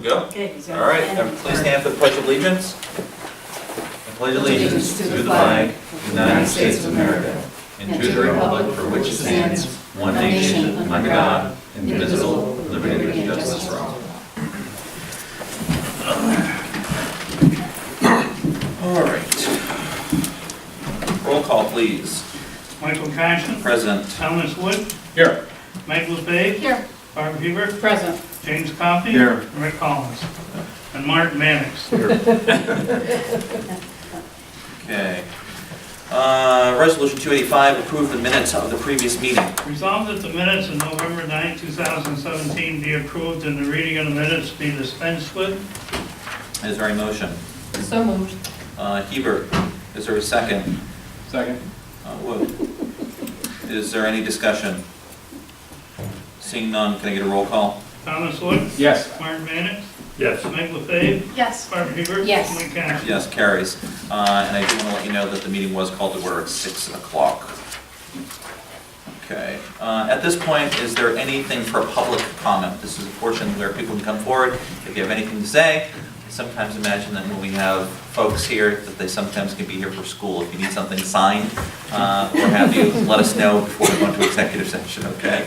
go? Okay, he's All right, please stand for the Pledge of Allegiance. I pledge allegiance to the flag of the United States of America and to the republic for which it stands, one nation, under God, indivisible, with liberty and justice for all. All right. Roll call, please. Michael Cashin. Present. Thomas Wood. Here. Mike LeFave. Here. Barbara Huber. Present. James Coffey. Here. Rick Collins. And Mark Mannix. Okay. Resolution 285, approve the minutes of the previous meeting. Resolved that the minutes of November 9, 2017 be approved and the reading of the minutes be dispensed with. Is there a motion? So moved. Hebert, is there a second? Second. Wood. Is there any discussion? Seeing none, can I get a roll call? Thomas Wood. Yes. Mark Mannix. Yes. Mike LeFave. Yes. Barbara Huber. Yes. Mike Cashin. Yes, carries. And I do want to let you know that the meeting was called to order at 6 o'clock. Okay. At this point, is there anything for public comment? This is a portion where people can come forward if you have anything to say. I sometimes imagine that when we have folks here, that they sometimes can be here for school. If you need something signed or have you, let us know before we go into executive session, okay?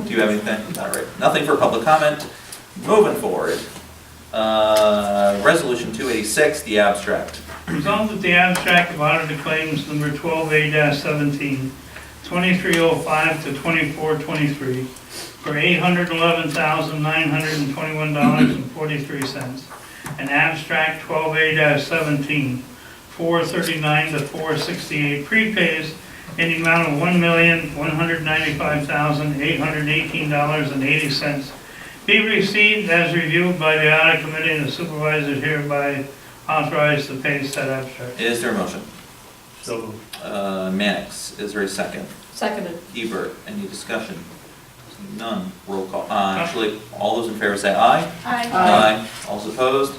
Do you have anything? All right. Nothing for public comment. Moving forward. Resolution 286, the abstract. Resolved that the abstract of audited claims number 12A-17, 2305 to 2423 for $811,921.43, and abstract 12A-17, 439 to 468 prepays in the amount of $1,195,818.80 be received as reviewed by the audit committee, and the supervisor hereby authorized to pay said abstract. Is there a motion? So moved. Mannix, is there a second? Seconded. Hebert, any discussion? None. Roll call. Actually, all those in favor say aye. Aye. All those opposed?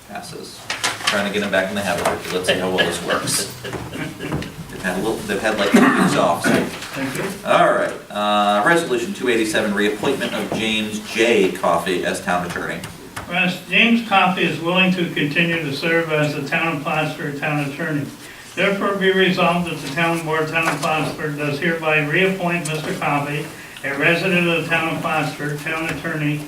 Passes. Trying to get them back in the habit. Let's see how well this works. They've had like 2 weeks off. So. Thank you. All right. Resolution 287, reappointment of James J. Coffey as town attorney. Whereas James Coffey is willing to continue to serve as the town of Plattsburgh town attorney. Therefore be resolved that the town board, town of Plattsburgh, does hereby reappoint Mr. Coffey, a resident of the town of Plattsburgh, town attorney,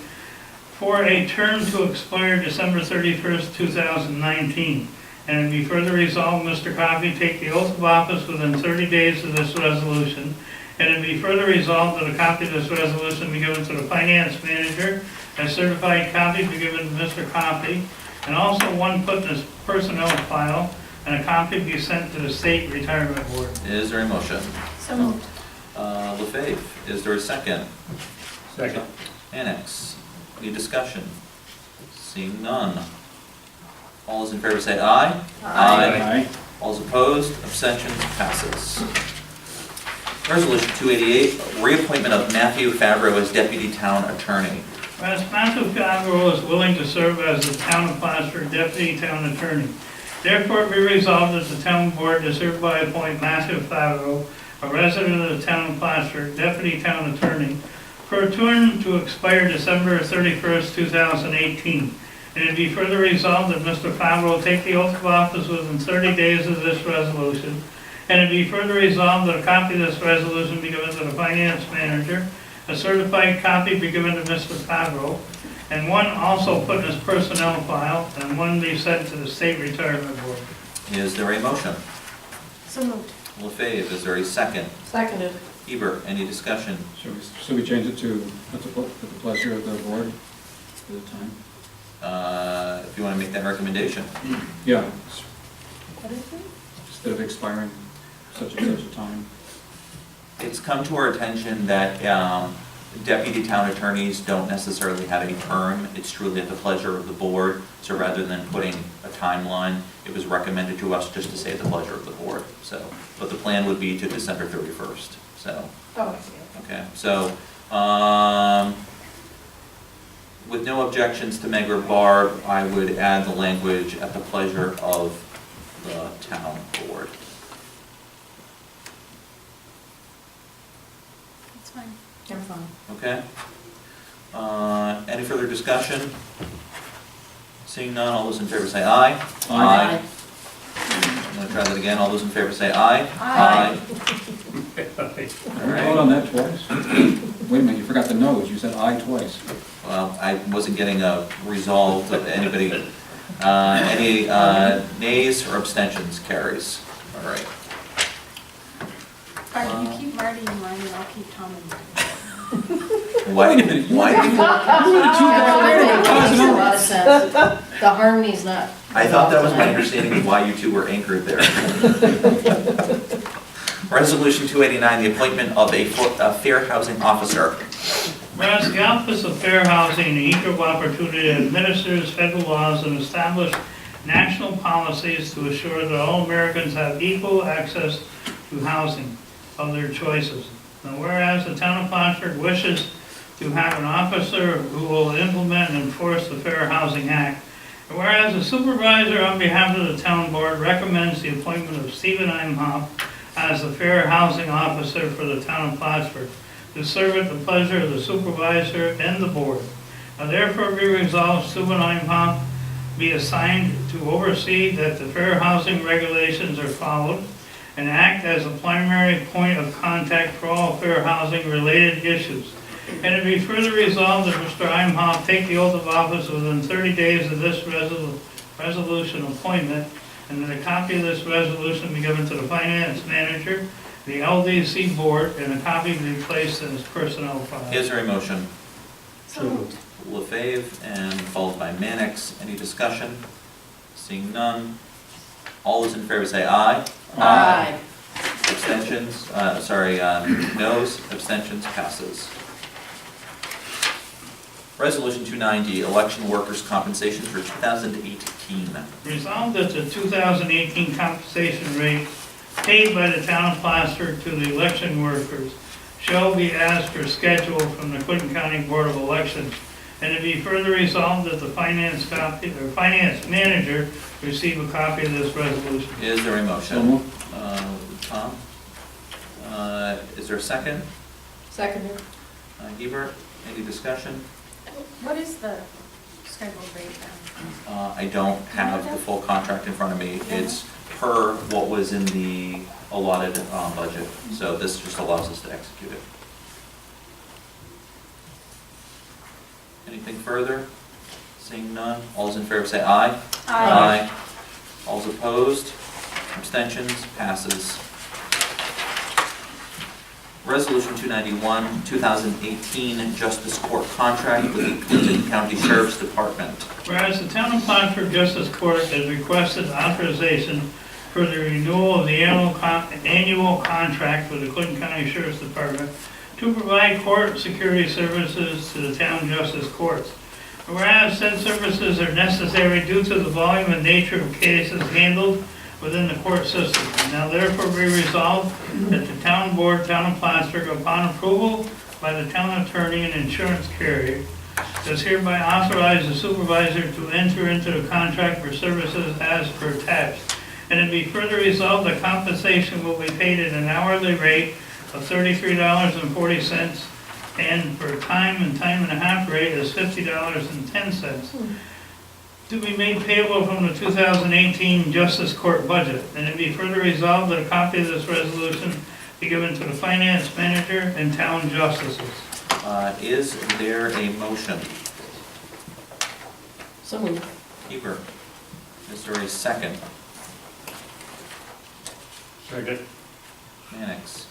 for a term to expire December 31st, 2019. And it be further resolved, Mr. Coffey take the oath of office within 30 days of this resolution. And it be further resolved that a copy of this resolution be given to the finance manager, a certified copy be given to Mr. Coffey, and also one put in his personnel file, and a copy be sent to the state retirement board. Is there a motion? So moved. LaFave, is there a second? Second. Annex, any discussion? Seeing none. All those in favor say aye. Aye. All those opposed, abstentions, passes. Resolution 288, reappointment of Matthew Favreau as deputy town attorney. Whereas Matthew Favreau is willing to serve as the town of Plattsburgh deputy town attorney. Therefore be resolved that the town board does hereby appoint Matthew Favreau, a resident of the town of Plattsburgh, deputy town attorney, for a term to expire December 31st, 2018. And it be further resolved that Mr. Favreau take the oath of office within 30 days of this resolution. And it be further resolved that a copy of this resolution be given to the finance manager, a certified copy be given to Mr. Favreau, and one also put in his personnel file, and one be sent to the state retirement board. Is there a motion? So moved. LaFave, is there a second? Seconded. Hebert, any discussion? Should we change it to at the pleasure of the board at the time? If you want to make that recommendation. Yeah, What is it? instead of expiring such and such a time. It's come to our attention that deputy town attorneys don't necessarily have a term. It's truly at the pleasure of the board. So rather than putting a timeline, it was recommended to us just to say at the pleasure of the board. So, but the plan would be to December 31st. So, Oh, I see. okay. So, with no objections to Meg or Barb, I would add the language at the pleasure of the town board. That's fine. I'm fine. Okay? Any further discussion? Seeing none, all those in favor say aye. Aye. I'm going to try that again. All those in favor say aye. Aye. All Vote right. on that twice. Wait a minute, you forgot the no's, you said aye twice. Well, I wasn't getting a resolve of anybody. Any nays or abstentions? Carries. All right. All right, you keep Marty in mind and I'll keep Tom in mind. Why? Wait a minute, Why? Two back there, Makes a lot of sense. The harmony's not. I thought that was my understanding of why you two were anchored there. Resolution 289, the appointment of a fair housing officer. Whereas the Office of Fair Housing and Equal Opportunity administers federal laws and establishes national policies to assure that all Americans have equal access to housing of their choices. And whereas the town of Plattsburgh wishes to have an officer who will implement and enforce the Fair Housing Act, and whereas the supervisor on behalf of the town board recommends the appointment of Stephen Imhoff as the Fair Housing Officer for the town of Plattsburgh to serve at the pleasure of the supervisor and the board. Now therefore be resolved, Stephen Imhoff be assigned to oversee that the fair housing regulations are followed and act as a primary point of contact for all fair housing related issues. And it be further resolved that Mr. Imhoff take the oath of office within 30 days of this resolution appointment, and that a copy of this resolution be given to the finance manager, the LDC board, and a copy be placed in his personnel file. Is there a motion? So moved. LaFave and followed by Mannix. Any discussion? Seeing none. All those in favor say aye. Aye. Abstentions, noes, abstentions, passes. Resolution 290, election workers' compensation for 2018. Resolved that the 2018 compensation rate paid by the town of Plattsburgh to the election workers shall be as per schedule from the Clinton County Board of Elections. And it be further resolved that the finance manager receive a copy of this resolution. Is there a So motion? moved. Tom? Is there a second? Second. Hebert, any discussion? What is the scheduled rate now? I don't have the full contract in front of me. It's per what was in the allotted budget, so this just allows us to execute it. Anything further? Seeing none, all those in favor say aye. Aye. All those opposed, abstentions, passes. Resolution 291, 2018 Justice Court contract with the Clinton County Sheriff's Department. Whereas the town of Plattsburgh Justice Court has requested authorization for the renewal of the annual contract with the Clinton County Sheriff's Department to provide court security services to the town justice courts. Whereas said services are necessary due to the volume and nature of cases handled within the court system. Now therefore be resolved that the town board, town of Plattsburgh, upon approval by the town attorney and insurance carrier, does hereby authorize the supervisor to enter into the contract for services as per attached. And it be further resolved that compensation will be paid at an hourly rate of $33.40, and for time and a half rate is $50.10. To be made payable from the 2018 Justice Court budget. And it be further resolved that a copy of this resolution be given to the finance manager and town justices. Is there a motion? So moved. Hebert, is there a second? Second. Mannix,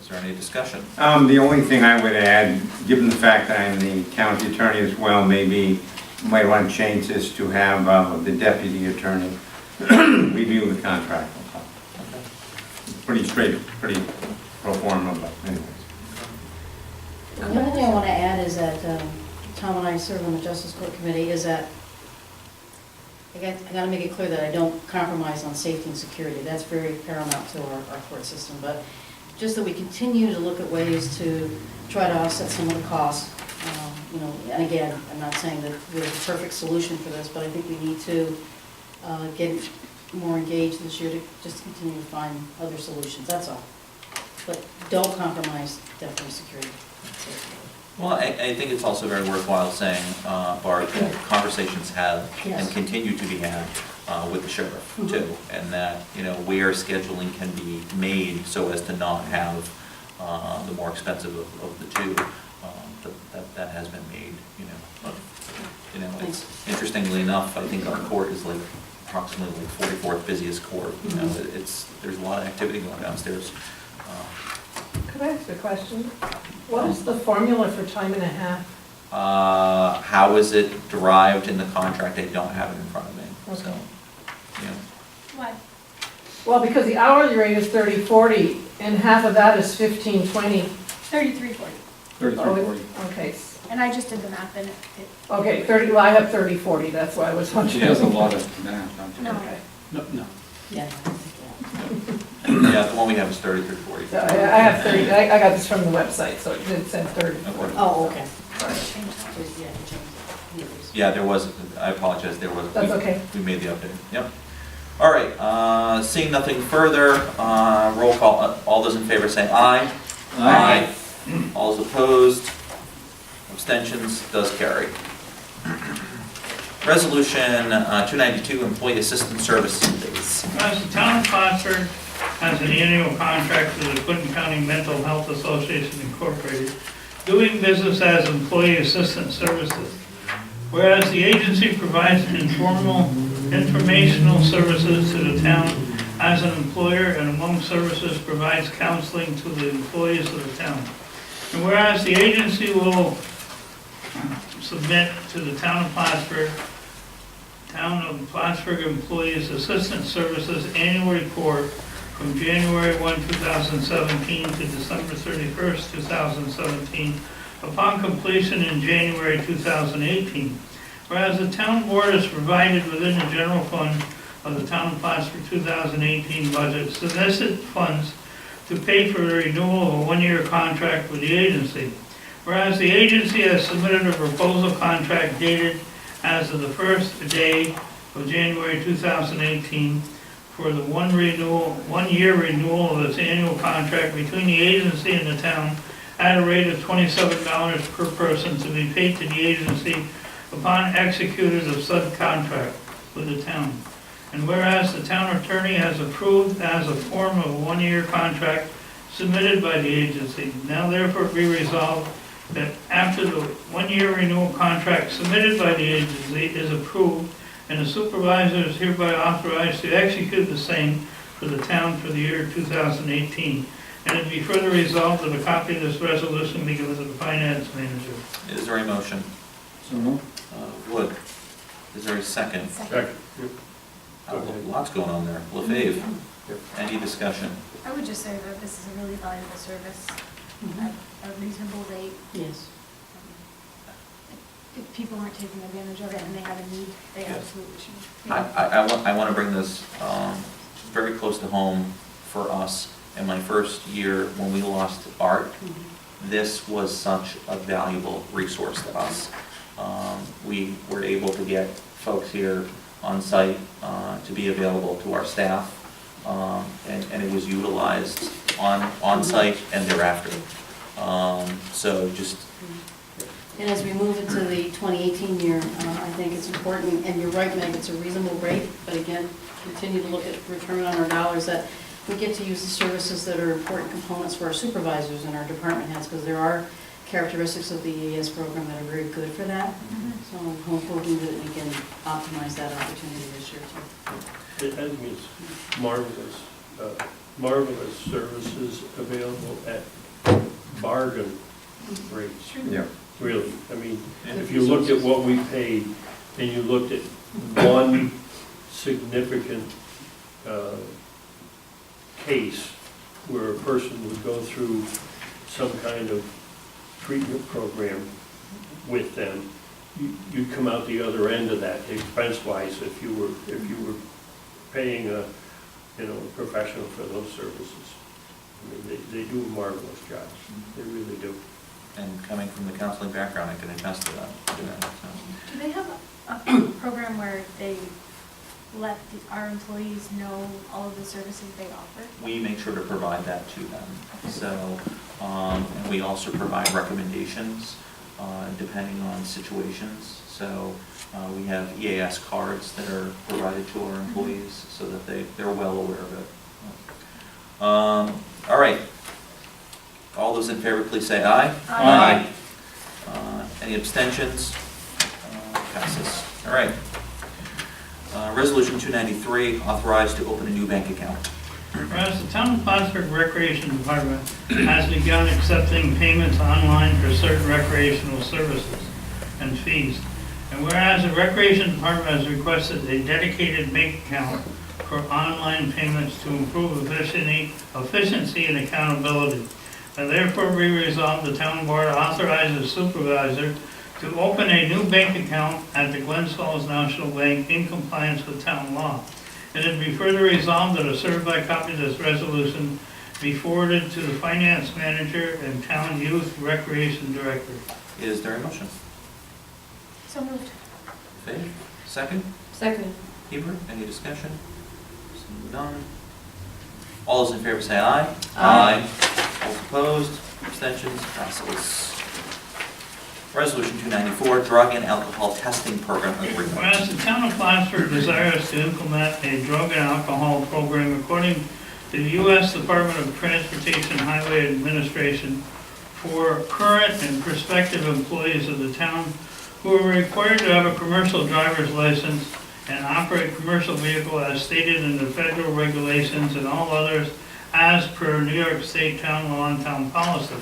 is there any discussion? The only thing I would add, given the fact that I'm the county attorney as well, maybe you might want to change this to have the deputy attorney review the contract. Pretty straight, pretty pro forma, but anyways. The only thing I want to add is that Tom and I serve on the Justice Court Committee, is that I got to make it clear that I don't compromise on safety and security. That's very paramount to our court system. But just that we continue to look at ways to try to offset some of the costs. And again, I'm not saying that we have a perfect solution for this, but I think we need to get more engaged this year to just continue to find other solutions. That's all. But don't compromise definitely security. Well, I think it's also very worthwhile saying, Bart, that conversations have and Yes. continue to be had with the sheriff too. And that, where scheduling can be made so as to not have the more expensive of the two, that has been made, But, it's interestingly enough, I think our court is like approximately like 44th busiest court. There's a lot of activity going downstairs. Could I ask a question? What is the formula for time and a half? How is it derived in the contract? I don't have it in front of me. So, Okay. Why? Well, because the hourly rate is 30/40, and half of that is 15/20. 33.40. 33, 40. Okay, And I just did the math and it, okay, 30, well, I have 30/40, that's why I was She wondering. has a lot of math, don't she? no. Okay. No. Yeah. Yeah, the one we have is 3340. So I have 30, I got this from the website, so it did say 30/40. Oh, okay. Sorry, change that. Yeah, change it. Yeah, there was, I apologize, there was. That's okay. We made the update, yep. All right, seeing nothing further, roll call, all those in favor say aye. Aye. All those opposed, abstentions, does carry. Resolution 292, Employee Assistance Services Days. Whereas the town of Plattsburgh has an annual contract with the Clinton County Mental Health Association Incorporated, doing business as Employee Assistance Services. Whereas the agency provides informational services to the town as an employer, and among services provides counseling to the employees of the town. And whereas the agency will submit to the town of Plattsburgh Employees Assistance Services Annual Report from January 1, 2017 to December 31st, 2017, upon completion in January 2018. Whereas the town board is provided within the general fund of the town of Plattsburgh 2018 budget sufficient funds to pay for the renewal of a one-year contract with the agency. Whereas the agency has submitted a proposal contract dated as of the first day of January 2018 for the one-year renewal of its annual contract between the agency and the town at a rate of $27 per person to be paid to the agency upon executed of said contract with the town. And whereas the town attorney has approved as a form of a one-year contract submitted by the agency, now therefore be resolved that after the one-year renewal contract submitted by the agency is approved, and the supervisor is hereby authorized to execute the same for the town for the year 2018. And it be further resolved that a copy of this resolution be given to the finance manager. Is there a motion? So moved. Wood. Is there a second? Second. Lots going on there. LaFave, any discussion? I would just say that this is a really valuable service Mhm. at a reasonable rate. Yes. If people aren't taking advantage of it and they have a need, they Yes. absolutely should. I want to bring this very close to home for us. In my first year, when we lost Art, this was such a valuable resource to us. We were able to get folks here on site to be available to our staff, and it was utilized on site and thereafter. So just, And as we move into the 2018 year, I think it's important, and you're right, Meg, it's a reasonable rate, but again, continue to look at return on our dollars, that we get to use the services that are important components for our supervisors and our department heads, because there are characteristics of the EAS program that are very good for that. So I'm hoping that we can optimize that opportunity this year too. I think it's marvelous services available at bargain rates, Yeah. really. I mean, if you looked at what we paid, and you looked at one significant case where a person would go through some kind of treatment program with them, you'd come out the other end of that expense-wise if you were paying a professional for those services. I mean, they do a marvelous job. They really do. and coming from the counseling background, I can attest to that. Do they have a program where they let our employees know all of the services they offer? We make sure to provide that to them. So, and we also provide recommendations depending on situations. So we have EAS cards that are provided to our employees so that they're well aware of it. All right. All those in favor, please say aye. Aye. Any abstentions? Passes. All right. Resolution 293, authorized to open a new bank account. Whereas the Town of Plattsburgh Recreation Department has begun accepting payments online for certain recreational services and fees. And whereas the Recreation Department has requested a dedicated bank account for online payments to improve efficiency and accountability. And therefore be resolved, the town board authorizes the supervisor to open a new bank account at the Glens Falls National Bank in compliance with town law. And it be further resolved that a certified copy of this resolution be forwarded to the finance manager and town youth recreation director. Is there a motion? So moved. Faith, second? Second. Hebert, any discussion? Seeing none. All those in favor say aye. Aye. All opposed, abstentions, passes. Resolution 294, drug and alcohol testing program agreement. Whereas the town of Plattsburgh desires to implement a drug and alcohol program according to the U.S. Department of Transportation Highway Administration for current and prospective employees of the town who are required to have a commercial driver's license and operate commercial vehicle as stated in the federal regulations and all others as per New York State town law and town policy.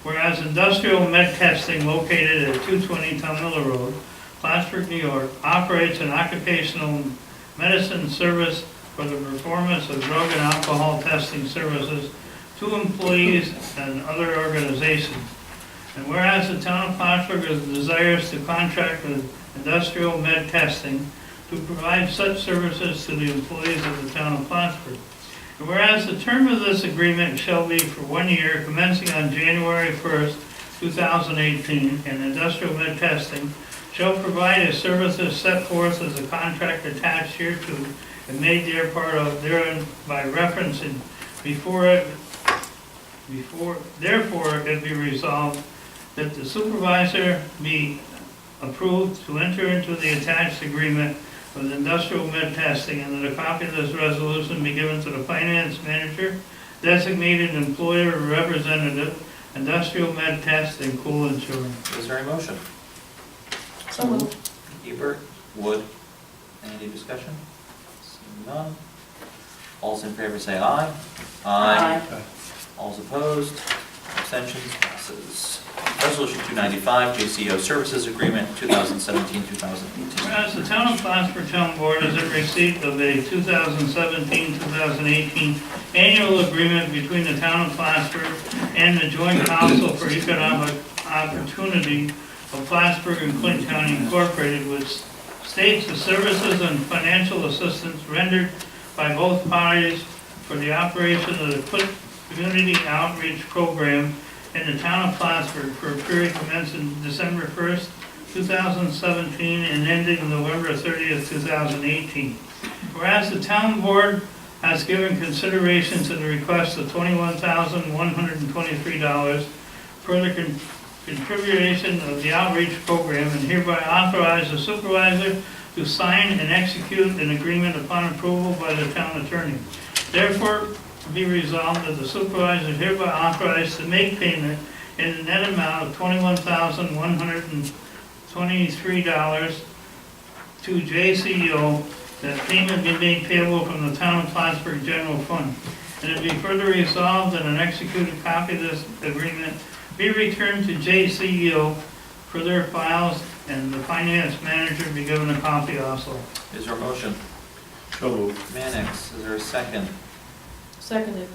Whereas industrial med testing located at 220 Town Miller Road, Plattsburgh, New York, operates an occupational medicine service for the performance of drug and alcohol testing services to employees and other organizations. And whereas the town of Plattsburgh desires to contract with industrial med testing to provide such services to the employees of the town of Plattsburgh. And whereas the term of this agreement shall be for 1 year, commencing on January 1st, 2018, and industrial med testing shall provide a services set forth as a contract attached hereto and made therein by reference and therefore it be resolved that the supervisor be approved to enter into the attached agreement with industrial med testing, and that a copy of this resolution be given to the finance manager, designated employer representative, industrial med test, and cool insurance. Is there a motion? So moved. Hebert, Wood, any discussion? Seeing none. All's in favor say aye. All's opposed, abstentions, passes. Resolution 295, JCO Services Agreement, 2017-2018. Whereas the Town of Plattsburgh Town Board is in receipt of a 2017-2018 annual agreement between the Town of Plattsburgh and the Joint Council for Economic Opportunity of Plattsburgh and Clinton County Incorporated, which states the services and financial assistance rendered by both parties for the operation of the Community Outreach Program in the town of Plattsburgh for a period commencing December 1st, 2017 and ending November 30th, 2018. Whereas the town board has given consideration to the request of $21,123 for the contribution of the outreach program, and hereby authorize the supervisor to sign and execute an agreement upon approval by the town attorney. Therefore, be resolved that the supervisor is hereby authorized to make payment in the net amount of $21,123 to JCO, that payment be made payable from the town of Plattsburgh General Fund. And it be further resolved that an executed copy of this agreement be returned to JCO for their files, and the finance manager be given a copy also. Is there a motion? So moved. Mannix, is there a second? Seconded.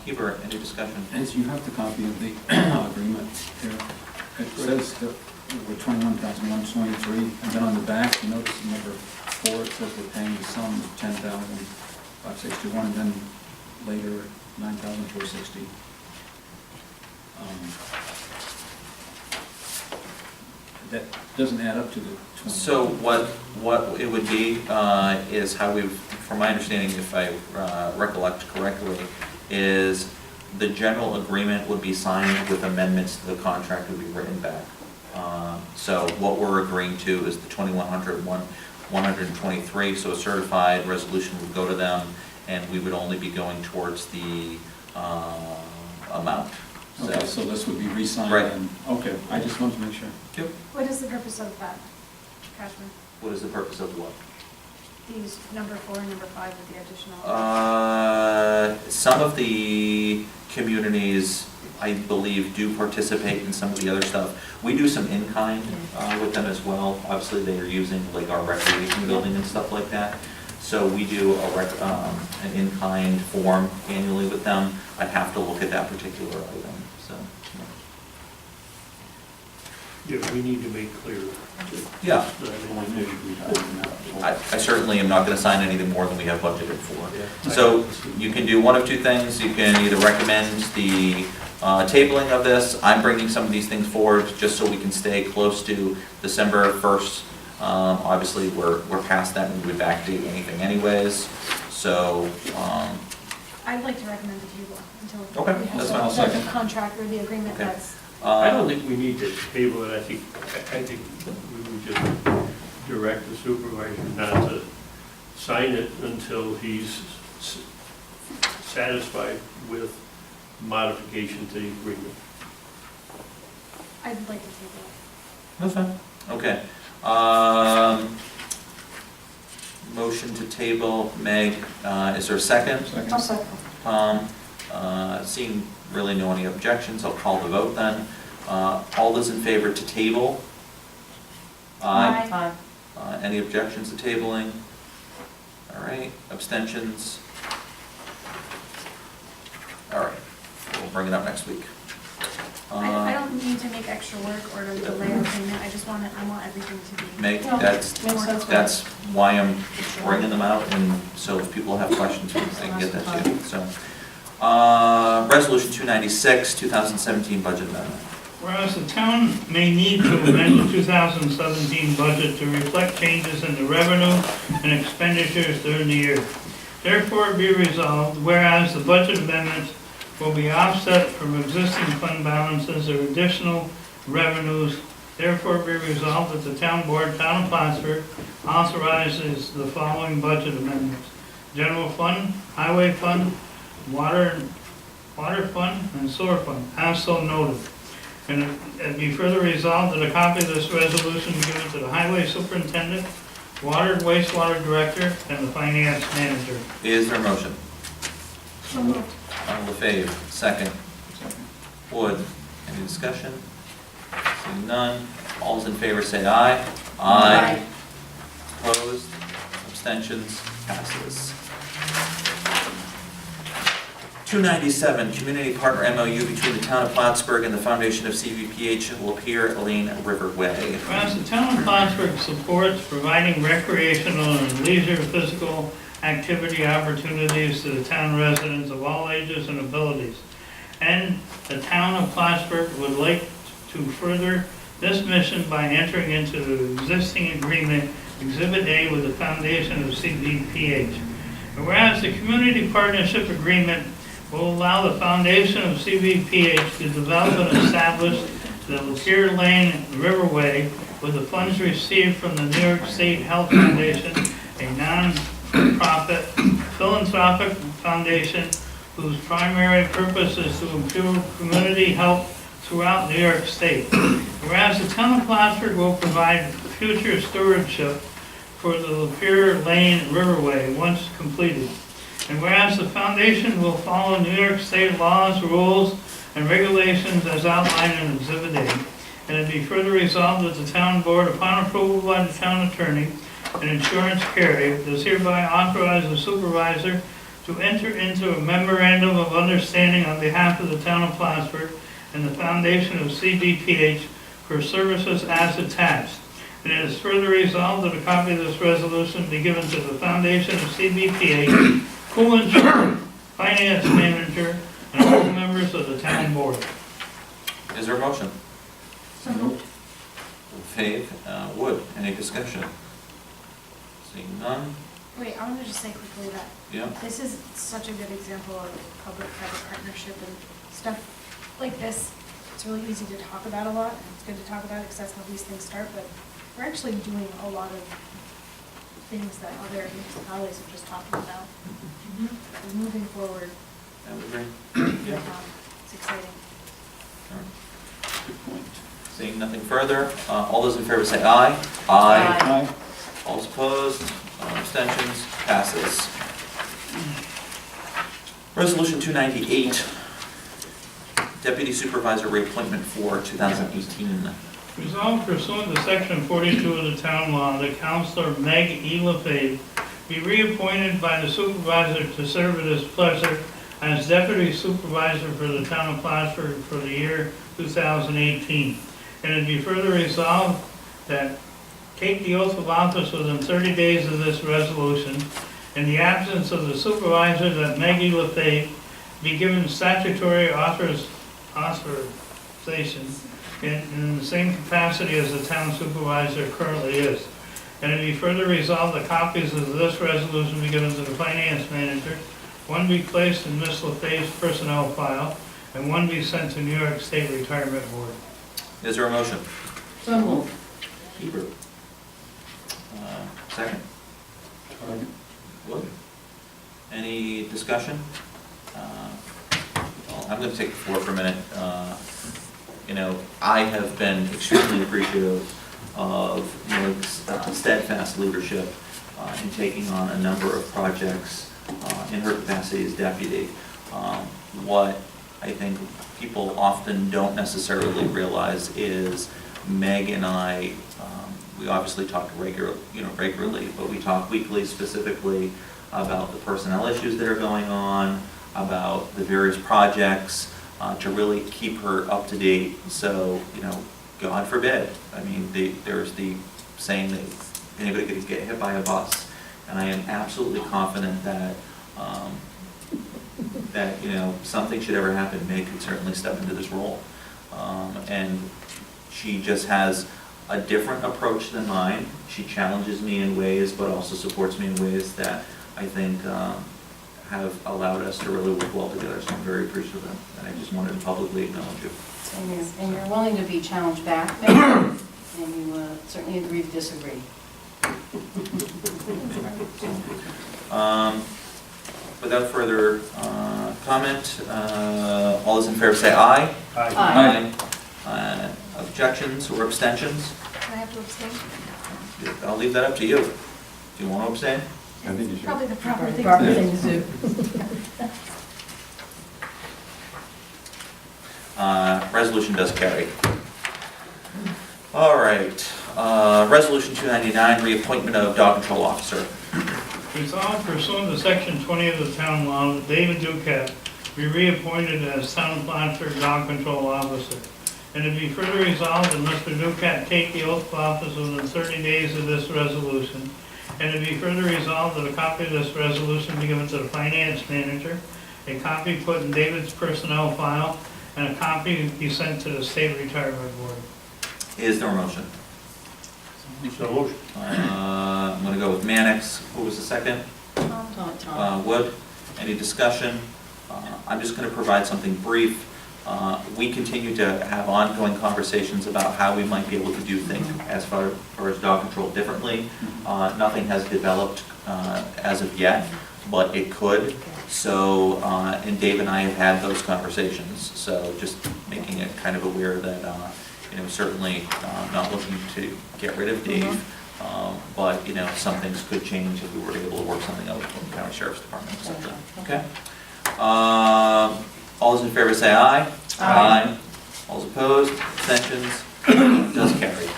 Hebert, any discussion? As you have the copy of the agreement here, it says that we're 21,123, and then on the back, you notice number 4, it says we're paying the sum of 10,561, and then later 9,460. That doesn't add up to the 20. So what it would be is how we've, from my understanding, if I recollect correctly, is the general agreement would be signed with amendments to the contract would be written back. So what we're agreeing to is the 2,123, so a certified resolution would go to them, and we would only be going towards the amount. Okay, so this would be re-signed Right. and, okay, I just wanted to make sure. Yep. What is the purpose of that, Cashman? What is the purpose of what? These number 4 and number 5 with the additional? Some of the communities, I believe, do participate in some of the other stuff. We do some in-kind with them as well. Obviously, they are using like our recreation building and stuff like that. So we do an in-kind form annually with them. I'd have to look at that particular item, so. Yeah, we need to make clear. Yeah, Yeah. I certainly am not gonna sign anything more than we have budgeted for. So you can do one of two things. You can either recommend the tabling of this. I'm bringing some of these things forward just so we can stay close to December 1st. Obviously, we're past that and we'll be back to anything anyways. So, I'd like to recommend the table until Okay, we have that's fine, I'll the second. contract or the agreement Okay. that's. I don't think we need to table it. I think we would just direct the supervisor not to sign it until he's satisfied with modification to the agreement. I'd like to table it. That's fine. Okay. Motion to table, Meg, is there a second? I'll second. Seeing really no any objections, I'll call the vote then. All those in favor to table? Aye. Any objections to tabling? All right, abstentions? All right, we'll bring it up next week. I don't need to make extra work or to delay our payment, I want everything to be. Meg, No, that's makes sense. That's why I'm bringing them out, and so if people have questions, I can get that to you, so. Resolution 296, 2017 budget amendment. Whereas the town may need to amend the 2017 budget to reflect changes in the revenue and expenditures during the year. Therefore be resolved, whereas the budget amendments will be offset from existing fund balances or additional revenues. Therefore be resolved that the town board, town of Plattsburgh, authorizes the following budget amendments. General fund, highway fund, water fund, and sewer fund, as so noted. And it be further resolved that a copy of this resolution be given to the highway superintendent, water and wastewater director, and the finance manager. Is there a motion? So moved. LaFave, second. Wood, any discussion? Seeing none, all those in favor say aye. Aye. Opposed, abstentions, passes. 297, community partner MOU between the town of Plattsburgh and the foundation of CVPH Lapeer Lane Riverway. Whereas the town of Plattsburgh supports providing recreational and leisure physical activity opportunities to the town residents of all ages and abilities. And the town of Plattsburgh would like to further this mission by entering into the existing agreement, Exhibit A, with the foundation of CVPH. And whereas the community partnership agreement will allow the foundation of CVPH to develop and establish the Lapeer Lane Riverway with the funds received from the New York State Health Foundation, a non-profit philanthropic foundation whose primary purpose is to improve community health throughout New York State. Whereas the town of Plattsburgh will provide future stewardship for the Lapeer Lane Riverway once completed. And whereas the foundation will follow New York State laws, rules, and regulations as outlined in Exhibit A, and it be further resolved that the town board, upon approval by the town attorney and insurance carrier, does hereby authorize the supervisor to enter into a memorandum of understanding on behalf of the town of Plattsburgh and the foundation of CVPH for services as attached. And it is further resolved that a copy of this resolution be given to the foundation of CVPH, co-insurer, finance manager, and all members of the town board. Is there a motion? So moved. LaFave, Wood, any discussion? Seeing none, Wait, I want to just say quickly that yeah? this is such a good example of public-private partnership and stuff like this it's really easy to talk about a lot, and it's good to talk about it because that's how these things start, but we're actually doing a lot of things that other municipalities are just talking about. We're moving forward. I would agree. It's exciting. Good point. Seeing nothing further, all those in favor say aye. Aye. All those opposed, abstentions, passes. Resolution 298, Deputy Supervisor reappointment for 2018. Resolved pursuant to section 42 of the town law, that Counselor Meg E. LaFave be reappointed by the supervisor to serve at his pleasure as deputy supervisor for the town of Plattsburgh for the year 2018. And it be further resolved that take the oath of office within 30 days of this resolution. In the absence of the supervisor, that Meg E. LaFave be given statutory authorization in the same capacity as the town supervisor currently is. And it be further resolved that copies of this resolution be given to the finance manager, one be placed in Ms. LaFave's personnel file, and one be sent to New York State Retirement Board. Is there a motion? So moved. Hebert. Second. Wood. Any discussion? Well, I'm going to take the floor for a minute. I have been extremely appreciative of Meg's steadfast leadership in taking on a number of projects in her capacity as deputy. What I think people often don't necessarily realize is Meg and I, we obviously talk regularly, but we talk weekly specifically about the personnel issues that are going on, about the various projects, to really keep her up to date. So, God forbid, there's the saying that anybody could get hit by a bus. And I am absolutely confident that, something should ever happen, Meg could certainly step into this role. And she just has a different approach than mine. She challenges me in ways, but also supports me in ways that I think have allowed us to really work well together. So I'm very appreciative of them, and I just wanted to publicly acknowledge you. And you're willing to be challenged back, and you certainly agree to disagree. Without further comment, all those in favor say aye. Aye. Objections or abstentions? Can I have to abstain? I'll leave that up to you. Do you want to abstain? I think you should. Probably the proper thing Proper to do. thing to do. Resolution does carry. All right, Resolution 299, reappointment of dog control officer. Resolved pursuant to section 20 of the town law, that David Duquette be reappointed as town of Plattsburgh dog control officer. And it be further resolved that Mr. Duquette take the oath of office within 30 days of this resolution. And it be further resolved that a copy of this resolution be given to the finance manager, a copy put in David's personnel file, and a copy be sent to the State Retirement Board. Is there a motion? So motion. I'm going to go with Mannix. Who was the second? Tom. Wood. Any discussion? I'm just going to provide something brief. We continue to have ongoing conversations about how we might be able to do things as far as dog control differently. Nothing has developed as of yet, but it could. So, and Dave and I have had those conversations. So just making it kind of aware that, certainly not looking to get rid of Dave, but, some things could change if we were able to work something out with the county sheriff's department, et cetera. Okay? All those in favor say aye. Aye. All those opposed, abstentions, does carry.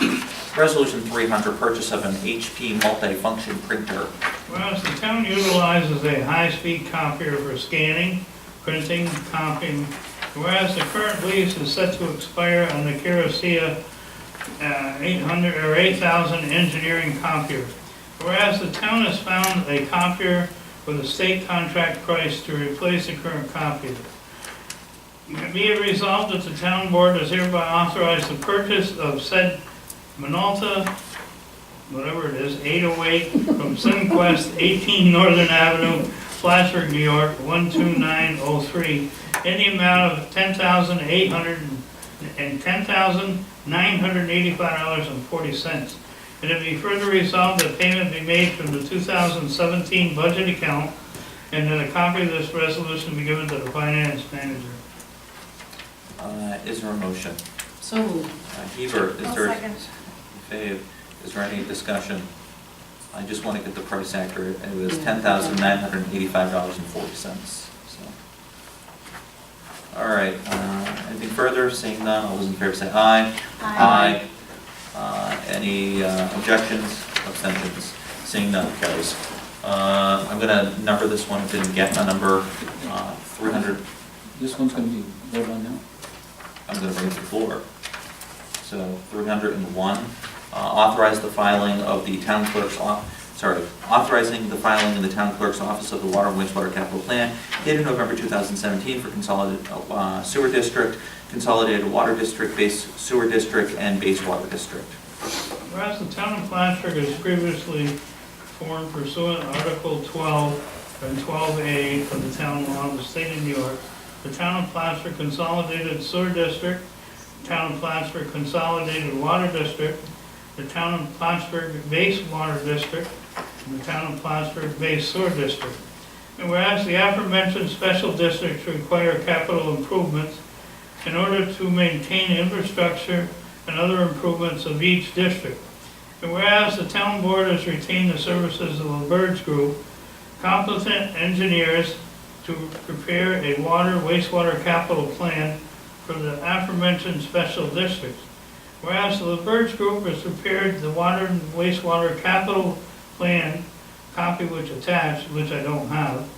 Resolution 300, purchase of an HP multi-function printer. Whereas the town utilizes a high-speed copier for scanning, printing, copying. Whereas the current lease is set to expire on the Karasia 8,000 engineering copier. Whereas the town has found a copier with a state contract price to replace the current copier. Be it resolved that the town board is hereby authorized the purchase of said Minolta, whatever it is, 808 from Sunquest, 18 Northern Avenue, Plattsburgh, New York, 12903, in the amount of $10,880 and $10,985.40. And it be further resolved that payment be made from the 2017 budget account, and that a copy of this resolution be given to the finance manager. Is there a motion? So moved. Hebert, is I'll there? second. Fave, is there any discussion? I just want to get the price accurate. It was Yeah. $10,985.40, so. All right, anything further? Seeing none, all those in favor say aye. Aye. Any objections, abstentions? Seeing none, carries. I'm gonna number this one, it didn't get a number, 300, This one's gonna be voted on now? I'm gonna bring it to the floor. So 301, authorize the filing of the town clerk's authorizing the filing in the town clerk's office of the water and wastewater capital plan dated November 2017 for consolidated sewer district, consolidated water district, base sewer district, and base water district. Whereas the town of Plattsburgh has previously formed pursuant to Article 12 and 12A of the town law of the state of New York, the town of Plattsburgh Consolidated Sewer District, the town of Plattsburgh Consolidated Water District, the town of Plattsburgh Base Water District, and the town of Plattsburgh Base Sewer District. And whereas the aforementioned special districts require capital improvements in order to maintain infrastructure and other improvements of each district. And whereas the town board has retained the services of the Birds Group, competent engineers to prepare a water wastewater capital plan for the aforementioned special districts. Whereas the Birds Group has prepared the water and wastewater capital plan, copy which attached, which I don't have,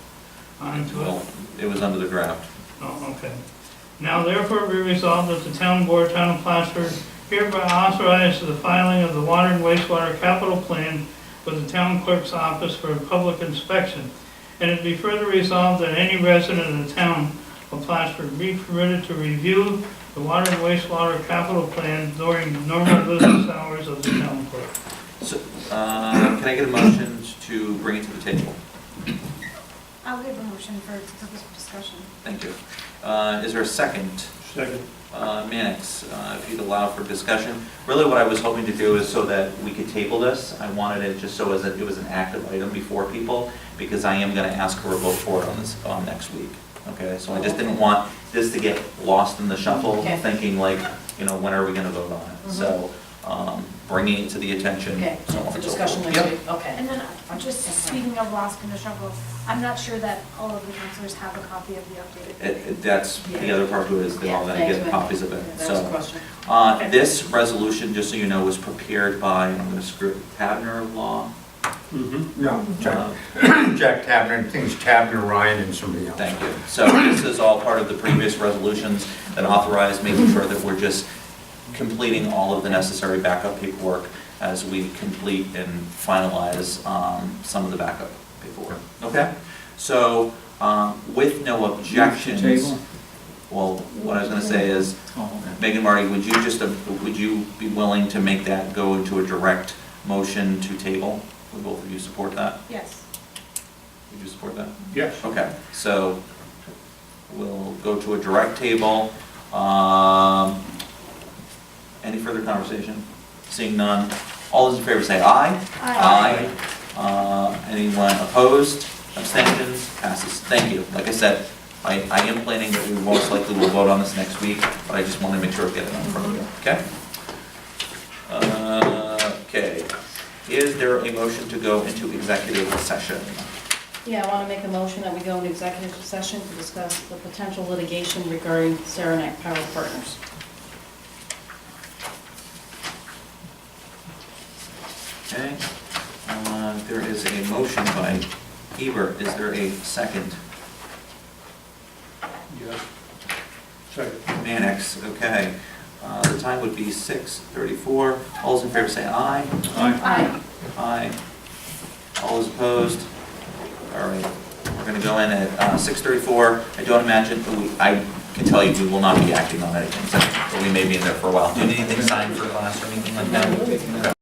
onto it. Well, it was under the draft. Oh, okay. Now therefore be resolved that the town board, town of Plattsburgh, hereby authorize the filing of the water and wastewater capital plan with the town clerk's office for public inspection. And it be further resolved that any resident of the town of Plattsburgh be permitted to review the water and wastewater capital plan during normal business hours of the town clerk. So, can I get a motion to bring it to the table? I'll give a motion for purpose of discussion. Thank you. Is there a second? Second. Mannix, if you'd allow for discussion. Really what I was hoping to do is so that we could table this. I wanted it just so as it was an active item before people, because I am going to ask for a vote for it on next week. Okay, so I just didn't want this to get lost in the shuffle, Okay. thinking like, when are we going to vote on it? So, bringing it to the attention. Okay, so on for and so discussion forth. next Yep. week, okay. And then, just speaking of lost in the shuffle, I'm not sure that all of the councilors have a copy of the updated. That's the other part of it, is they're all going to get copies of it. That was the So, question. this resolution, just so you know, was prepared by, I'm going to screw it, Tabner Law. Yeah, Jack Tabner, I think it's Tabner, Ryan, and somebody else. Thank you. So this is all part of the previous resolutions that authorize making sure that we're just completing all of the necessary backup paperwork as we complete and finalize some of the backup paperwork. Okay? So with no objections, Table? well, what I was going to say is, Oh, okay. Megan, Marty, would you be willing to make that go into a direct motion to table? Would both of you support that? Yes. Would you support that? Yes. Okay, so we'll go to a direct table. Any further conversation? Seeing none. All those in favor say aye. Aye. Anyone opposed? Abstentions? Passes. Thank you. Like I said, I am planning that we most likely will vote on this next week, but I just want to make sure we get it in front of you, okay? Okay. Is there a motion to go into executive session? Yeah, I want to make a motion that we go into executive session to discuss the potential litigation regarding Saranac Power Partners. Okay. There is a motion by Hebert. Is there a second? Yes. Second. Mannix, okay. The time would be 6:34. All those in favor say aye. Aye. Aye. All those opposed? All right, we're going to go in at 6:34. I don't imagine, I can tell you we will not be acting on anything, so we may be in there for a while. Do you need anything signed for class or anything like that? Okay.